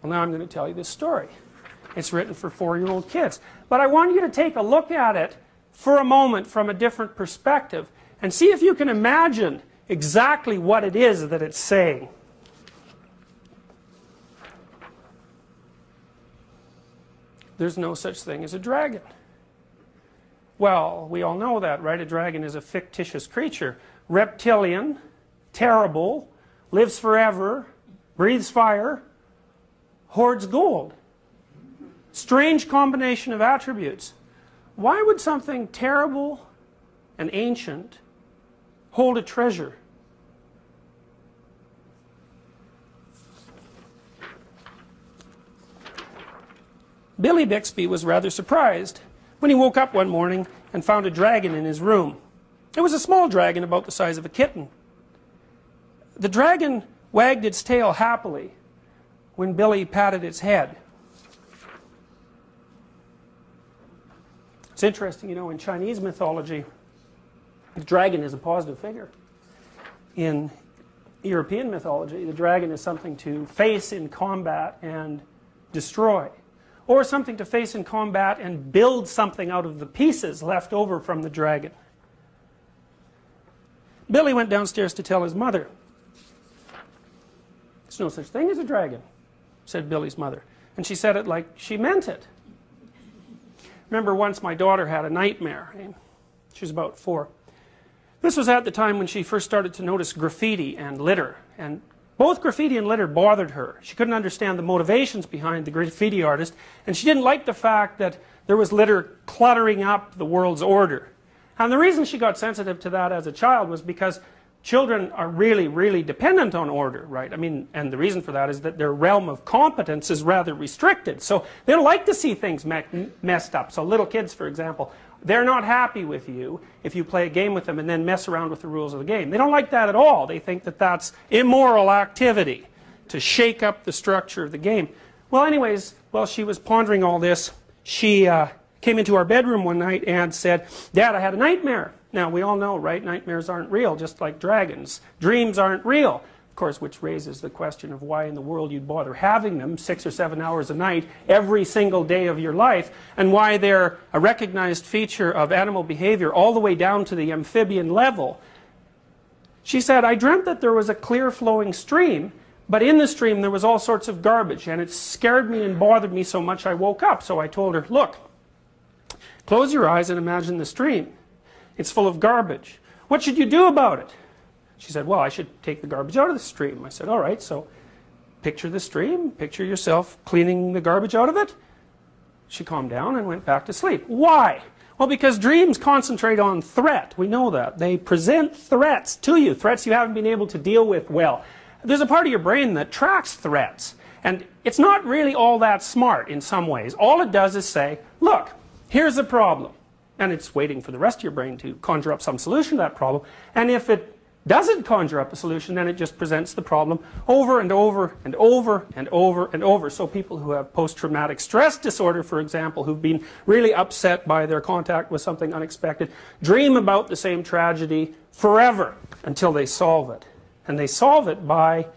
Well, now I'm going to tell you this story. It's written for 4-year-old kids. But I want you to take a look at it for a moment from a different perspective and see if you can imagine exactly what it is that it's saying. There's no such thing as a dragon. Well, we all know that, right? A dragon is a fictitious creature. Reptilian, terrible, lives forever, breathes fire, hoards gold. Strange combination of attributes. Why would something terrible and ancient hold a treasure? Billy Bixby was rather surprised when he woke up one morning and found a dragon in his room. It was a small dragon about the size of a kitten. The dragon wagged its tail happily when Billy patted its head. It's interesting, you know, in Chinese mythology, the dragon is a positive figure. In European mythology, the dragon is something to face in combat and destroy. Or something to face in combat and build something out of the pieces left over from the dragon. Billy went downstairs to tell his mother. "There's no such thing as a dragon," said Billy's mother. And she said it like she meant it. Remember once my daughter had a nightmare. She was about 4. This was at the time when she first started to notice graffiti and litter. And both graffiti and litter bothered her. She couldn't understand the motivations behind the graffiti artist, and she didn't like the fact that there was litter cluttering up the world's order. And the reason she got sensitive to that as a child was because children are really, really dependent on order, right? I mean, and the reason for that is that their realm of competence is rather restricted. So they don't like to see things messed up. So little kids, for example, they're not happy with you if you play a game with them and then mess around with the rules of the game. They don't like that at all. They think that that's immoral activity to shake up the structure of the game. Well, anyways, while she was pondering all this, she came into our bedroom one night and said, "Dad, I had a nightmare." Now, we all know, right? Nightmares aren't real, just like dragons. Dreams aren't real. Of course, which raises the question of why in the world you'd bother having them 6 or 7 hours a night every single day of your life, and why they're a recognized feature of animal behavior all the way down to the amphibian level. She said, "I dreamt that there was a clear flowing stream, but in the stream there was all sorts of garbage, and it scared me and bothered me so much I woke up." So I told her, "Look, close your eyes and imagine the stream. It's full of garbage. What should you do about it?" She said, "Well, I should take the garbage out of the stream." I said, "All right, so picture the stream, picture yourself cleaning the garbage out of it." She calmed down and went back to sleep. Why? Well, because dreams concentrate on threat. We know that. They present threats to you, threats you haven't been able to deal with well. There's a part of your brain that tracks threats, and it's not really all that smart in some ways. All it does is say, "Look, here's a problem." And it's waiting for the rest of your brain to conjure up some solution to that problem. And if it doesn't conjure up a solution, then it just presents the problem over and over and over and over and over. So people who have post-traumatic stress disorder, for example, who've been really upset by their contact with something unexpected, dream about the same tragedy forever until they solve it. And they solve it by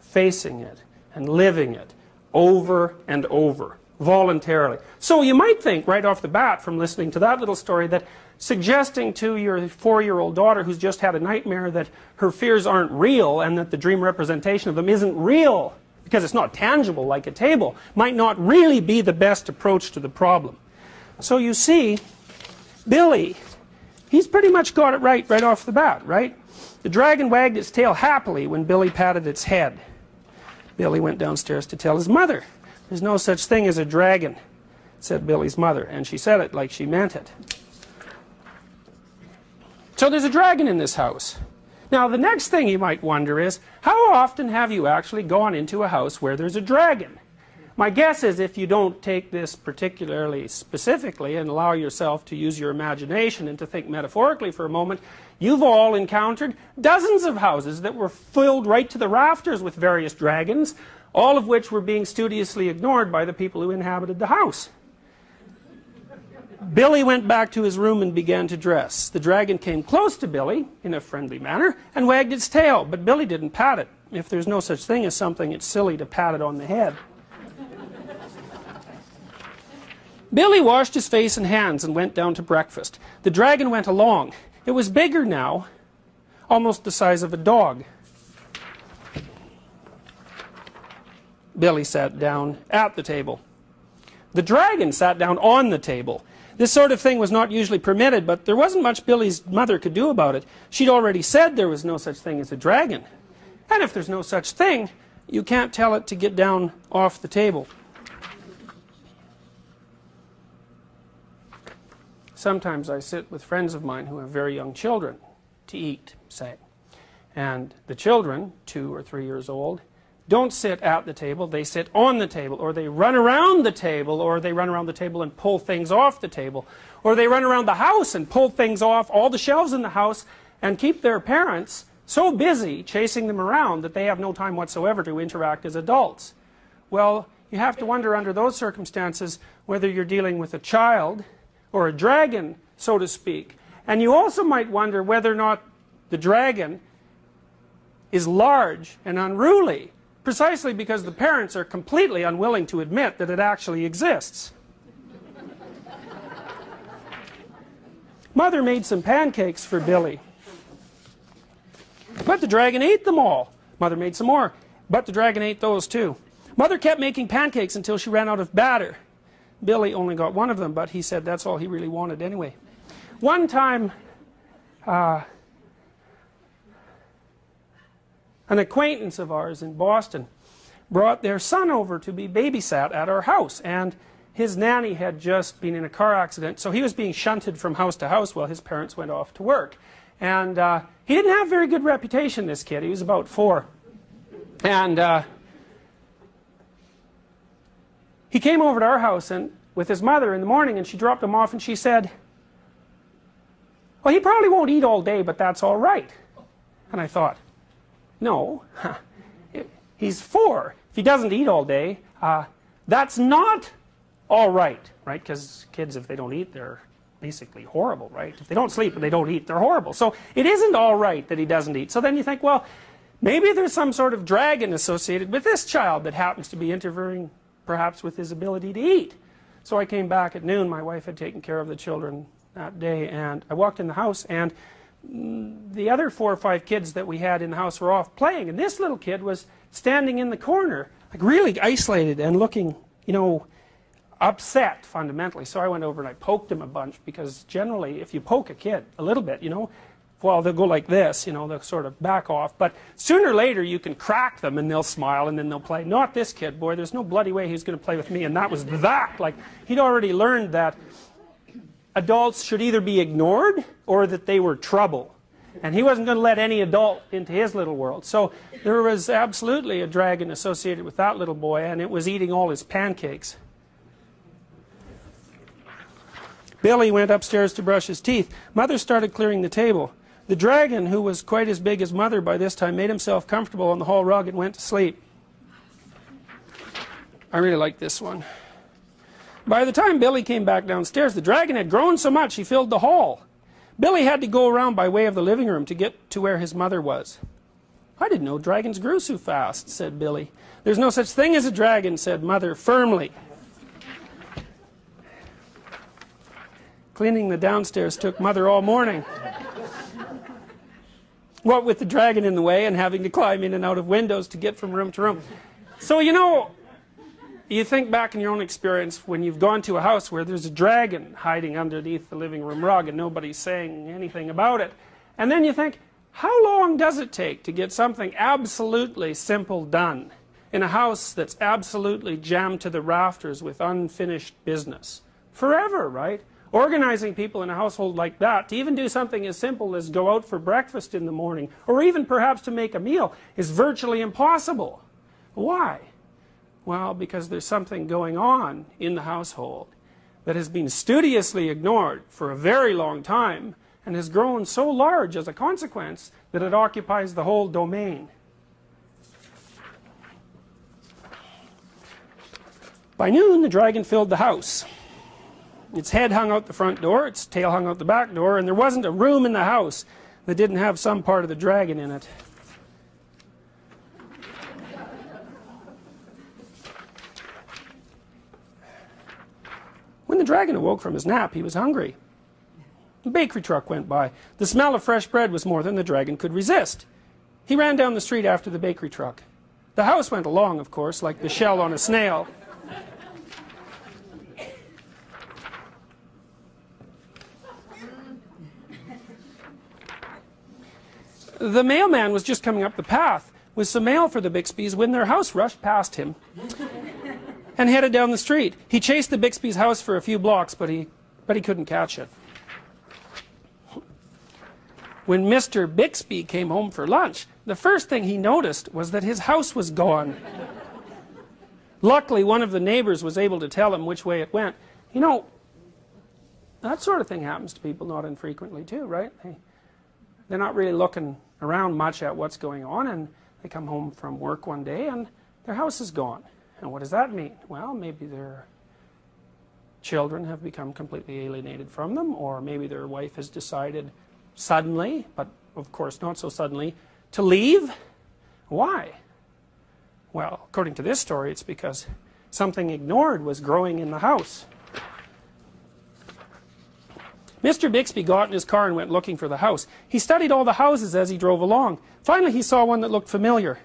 facing it and living it over and over, voluntarily. So you might think right off the bat from listening to that little story that suggesting to your 4-year-old daughter who's just had a nightmare that her fears aren't real and that the dream representation of them isn't real because it's not tangible like a table might not really be the best approach to the problem. So you see, Billy, he's pretty much got it right off the bat, right? The dragon wagged its tail happily when Billy patted its head. Billy went downstairs to tell his mother. "There's no such thing as a dragon," said Billy's mother, and she said it like she meant it. So there's a dragon in this house. Now the next thing you might wonder is, how often have you actually gone into a house where there's a dragon? My guess is if you don't take this particularly specifically and allow yourself to use your imagination and to think metaphorically for a moment, you've all encountered dozens of houses that were filled right to the rafters with various dragons, all of which were being studiously ignored by the people who inhabited the house. Billy went back to his room and began to dress. The dragon came close to Billy in a friendly manner and wagged its tail, but Billy didn't pat it. If there's no such thing as something, it's silly to pat it on the head. Billy washed his face and hands and went down to breakfast. The dragon went along. It was bigger now, almost the size of a dog. Billy sat down at the table. The dragon sat down on the table. This sort of thing was not usually permitted, but there wasn't much Billy's mother could do about it. She'd already said there was no such thing as a dragon. And if there's no such thing, you can't tell it to get down off the table. Sometimes I sit with friends of mine who have very young children to eat, say. And the children, 2 or 3 years old, don't sit at the table, they sit on the table, or they run around the table, or they run around the table and pull things off the table, or they run around the house and pull things off all the shelves in the house and keep their parents so busy chasing them around that they have no time whatsoever to interact as adults. Well, you have to wonder under those circumstances whether you're dealing with a child or a dragon, so to speak. And you also might wonder whether or not the dragon is large and unruly, precisely because the parents are completely unwilling to admit that it actually exists. Mother made some pancakes for Billy, but the dragon ate them all. Mother made some more, but the dragon ate those too. Mother kept making pancakes until she ran out of batter. Billy only got one of them, but he said that's all he really wanted anyway. One time, an acquaintance of ours in Boston brought their son over to be babysat at our house, and his nanny had just been in a car accident, so he was being shunted from house to house while his parents went off to work. And he didn't have a very good reputation, this kid. He was about 4. And he came over to our house and with his mother in the morning, and she dropped him off, and she said, well, he probably won't eat all day, but that's all right. And I thought, no, he's 4. If he doesn't eat all day, that's not all right, right? Because kids, if they don't eat, they're basically horrible, right? If they don't sleep and they don't eat, they're horrible. So it isn't all right that he doesn't eat. So then you think, well, maybe there's some sort of dragon associated with this child that happens to be interfering perhaps with his ability to eat. So I came back at noon. My wife had taken care of the children that day, and I walked in the house, and the other 4 or 5 kids that we had in the house were off playing, and this little kid was standing in the corner, like really isolated and looking, you know, upset fundamentally. So I went over and I poked him a bunch, because generally if you poke a kid a little bit, you know, well, they'll go like this, you know, they'll sort of back off, but sooner or later you can crack them and they'll smile and then they'll play. Not this kid, boy, there's no bloody way he's going to play with me, and that was that. Like, he'd already learned that adults should either be ignored or that they were trouble. And he wasn't going to let any adult into his little world. So there was absolutely a dragon associated with that little boy, and it was eating all his pancakes. Billy went upstairs to brush his teeth. Mother started clearing the table. The dragon, who was quite as big as Mother by this time, made himself comfortable on the hall rug and went to sleep. I really like this one. By the time Billy came back downstairs, the dragon had grown so much he filled the hall. Billy had to go around by way of the living room to get to where his mother was. I didn't know dragons grew so fast, said Billy. There's no such thing as a dragon, said Mother firmly. Cleaning the downstairs took Mother all morning. What with the dragon in the way and having to climb in and out of windows to get from room to room. So, you know, you think back in your own experience when you've gone to a house where there's a dragon hiding underneath the living room rug and nobody's saying anything about it. And then you think, how long does it take to get something absolutely simple done in a house that's absolutely jammed to the rafters with unfinished business? Forever, right? Organizing people in a household like that to even do something as simple as go out for breakfast in the morning, or even perhaps to make a meal, is virtually impossible. Why? Well, because there's something going on in the household that has been studiously ignored for a very long time and has grown so large as a consequence that it occupies the whole domain. By noon, the dragon filled the house. Its head hung out the front door, its tail hung out the back door, and there wasn't a room in the house that didn't have some part of the dragon in it. When When the dragon awoke from his nap, he was hungry. The bakery truck went by. The smell of fresh bread was more than the dragon could resist. He ran down the street after the bakery truck. The house went along, of course, like the shell on a snail. The mailman was just coming up the path with some mail for the Bixbys when their house rushed past him and headed down the street. He chased the Bixby's house for a few blocks, but he couldn't catch it. When Mr. Bixby came home for lunch, the first thing he noticed was that his house was gone. Luckily, one of the neighbors was able to tell him which way it went. You know, that sort of thing happens to people not infrequently too, right? They're not really looking around much at what's going on, and they come home from work one day and their house is gone. And what does that mean? Well, maybe their children have become completely alienated from them, or maybe their wife has decided suddenly, but of course not so suddenly, to leave. Why? Well, according to this story, it's because something ignored was growing in the house. Mr. Bixby got in his car and went looking for the house. He studied all the houses as he drove along. Finally, he saw one that looked familiar.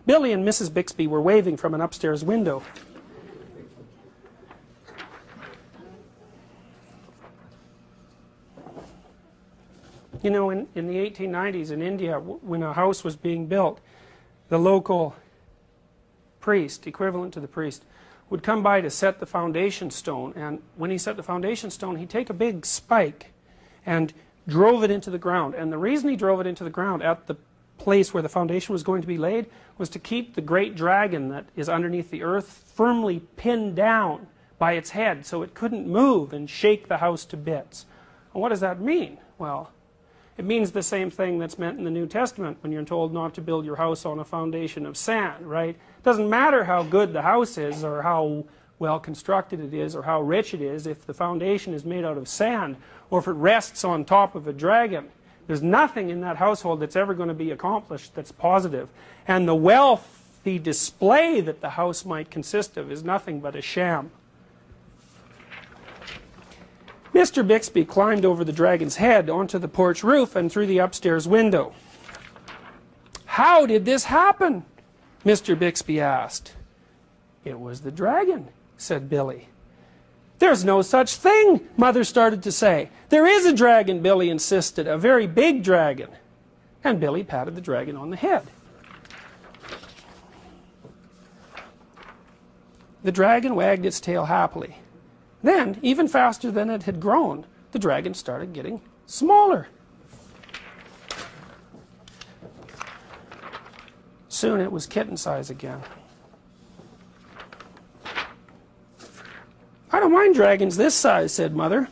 Billy and Mrs. Bixby were waving from an upstairs window. You know, in the 1890s in India, when a house was being built, the local priest, equivalent to the priest, would come by to set the foundation stone. And when he set the foundation stone, he'd take a big spike and drove it into the ground. And the reason he drove it into the ground at the place where the foundation was going to be laid was to keep the great dragon that is underneath the earth firmly pinned down by its head so it couldn't move and shake the house to bits. And what does that mean? Well, it means the same thing that's meant in the New Testament when you're told not to build your house on a foundation of sand, right? It doesn't matter how good the house is or how well constructed it is or how rich it is if the foundation is made out of sand or if it rests on top of a dragon. There's nothing in that household that's ever going to be accomplished that's positive. And the wealthy display that the house might consist of is nothing but a sham. Mr. Bixby climbed over the dragon's head onto the porch roof and through the upstairs window. "How did this happen?" Mr. Bixby asked. "It was the dragon," said Billy. "There's no such thing," Mother started to say. "There is a dragon," Billy insisted, "a very big dragon." And Billy patted the dragon on the head. The dragon wagged its tail happily. Then, even faster than it had grown, the dragon started getting smaller. Soon it was kitten size again. "I don't mind dragons this size," said Mother.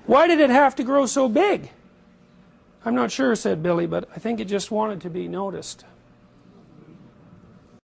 "Why did it have to grow so big?" "I'm not sure," said Billy, "but I think it just wanted to be noticed."